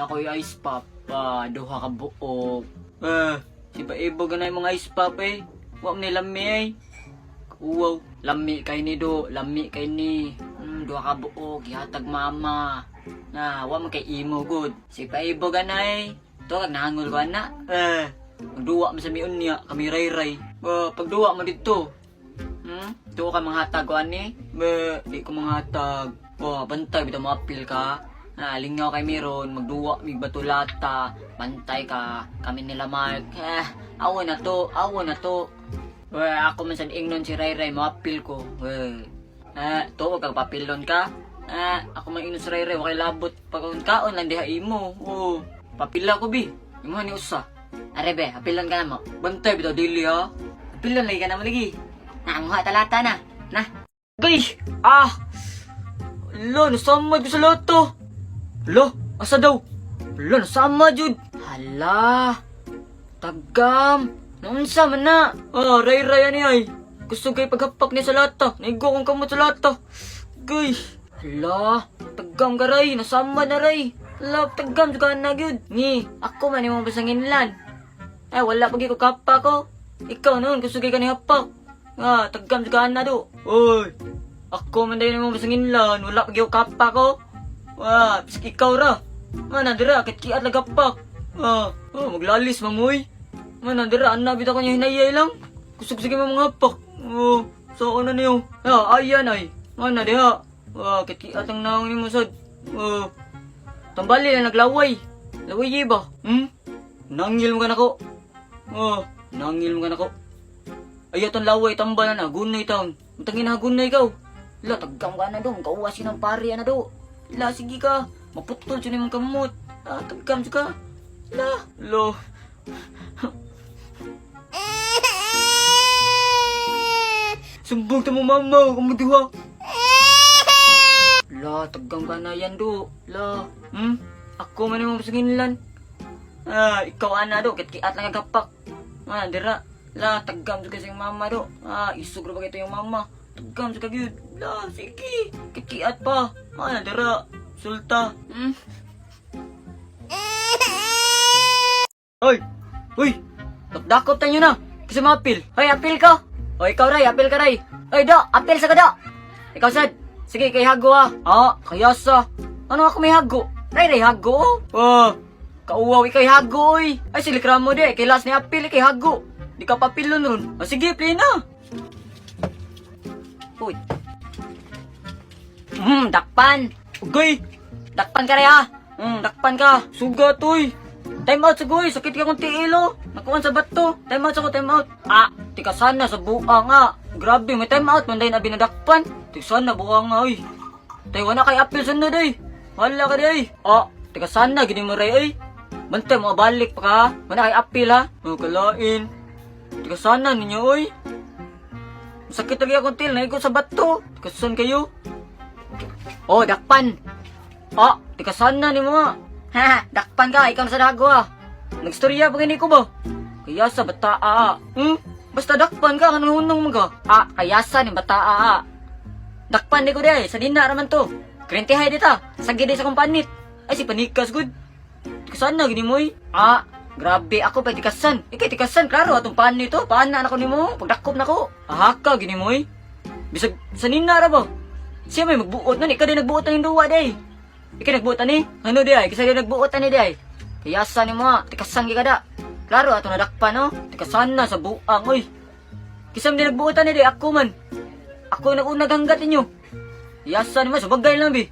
nakoy ice pop, duha ka buok. Si Paibo ganay mga ice pop eh. Wa man ni lami eh. Wow, lami kay ni do, lami kay ni. Duha ka buok, gihatag mama. Na, wa man kay imo good. Si Paibo ganay, to kag nahangol ko ana. Magduwa man sa miun niya, kami ray-ray. Pagduwa mo dito. Ito ka manghatag ko ani. Di ko manghatag. Bantay bitaw mo apil ka. Lingaw kay meron, magduwa mig batulata, bantay ka, kami nila Mark. Awo na to. Ako man sa ingnon si Ray Ray, maapil ko. To kag papilon ka. Ako man ingnon si Ray Ray, wakay labot pagkon kaon lang diha imo. Papila ko bi. Imo ni usa. Are be, apilon ka na mo. Bantay bitaw dili ha. Apilon lagi ka na mo lagi. Nanguha talata na. Na. Gay! Lo, nasama dyan sa loto. Lo, asa daw? Lo, nasama dyan. Hala. Tagam. Naunsa man na. Ray-ray ani ay. Gusto kay paghapak niya sa lata. Naigo kong kamot sa lata. Gay. Hala. Tagam ka ray. Nasama na ray. Hala, tagam juga na gyud. Ni, ako man yung basanginlan. Wala pagi ko kapa ko. Ikaw noon, gusto kay kanihapak. Tagam juga na do. Oy. Ako man dayon mo basanginlan. Wala pagi ko kapa ko. Pisik ikaw ra. Manadira, kitkiat lagapak. Maglalis mamoy. Manadira, anabit ako niya hinayay lang. Kusog-sige mo mga hapak. Saan na niyo? Ayan ay. Manadiha. Kitkiat ang naong ni mo sad. Tambali na naglaway. Laway ba? Nangil mo ka na ko. Nangil mo ka na ko. Ayaton laway, tambal na. Gunay taon. Matangin na gunay ikaw. La, taggam ka na do. Kauwasin ng pari na do. La, sige ka. Maputol siya naman kamot. Taggam siya ka. La. Lo. Sumbong ta mo mama. Kumuduha. La, taggam ka na yan do. La. Ako man yung mapasinginlan. Ikaw ana do. Kitkiat lang agapak. Dira. La, taggam siya kasi yung mama do. Isugro ba ito yung mama. Taggam siya kagyud. La, sige. Kitkiat pa. Dira. Sulta. Uy! Dakop tayo na. Kasi mapil. Hoy, apil ka. Hoy, ikaw ray. Apil ka ray. Hoy, do. Apil sa ka do. Ikaw sad. Sige, kay hago ha. Kaya sa. Ano ako may hago? Ray, hago. Kauwaw, ikay hago oy. Ay, silikram mo di. Kay last ni apil, kay hago. Di ka papilon ron. Sige, play na. Uy. Dakpan. Ugay. Dakpan ka rin ha. Dakpan ka. Sugat uy. Time out sugoy. Sakit ka kong tiilo. Nakuhan sa bato. Time out ako, time out. Tika sana sa buang nga. Grabe, may time out. Manday na binadakpan. Tika sana buang nga uy. Tayo na kay apil sunod uy. Wala ka di ay. Tika sana gini mo ray uy. Bantay mo balik pa ka. Mana kay apil ha. Kalain. Tika sana ninyo uy. Sakit lagi akong til. Naigo sa bato. Tika san kayo. Dakpan. Tika sana ni mo. Dakpan ka. Ikaw na sa dago ha. Nagstorya pa gini ko ba? Kaya sa bataa. Basta dakpan ka. Kanunong mo ka. Kaya sa ni bataa. Dakpan di ko di ay. Sa dina naman to. Krentihay dita. Sagi di sa kumpanit. Ay si panikas good. Tikasan na gini mo eh. Grabe ako pa tikasan. Ikay tikasan. Klaro atong paan nito. Paan na ako ni mo. Pagdakop na ko. Ahaka gini mo eh. Bisag sa nina ra ba? Siya may magbuot na ni. Ikaw din nagbuot na yung duwa di. Ikay nagbuot na ni. Ano di ay? Kasi din nagbuot na ni di ay. Kaya sa ni mo tikasan gikada. Klaro atong nadakpan no. Tikasan na sa buang oy. Kisam din nagbuot na ni di. Ako man. Ako nag-unag hanggat ninyo. Kaya sa ni mo. Sabagay lang bi.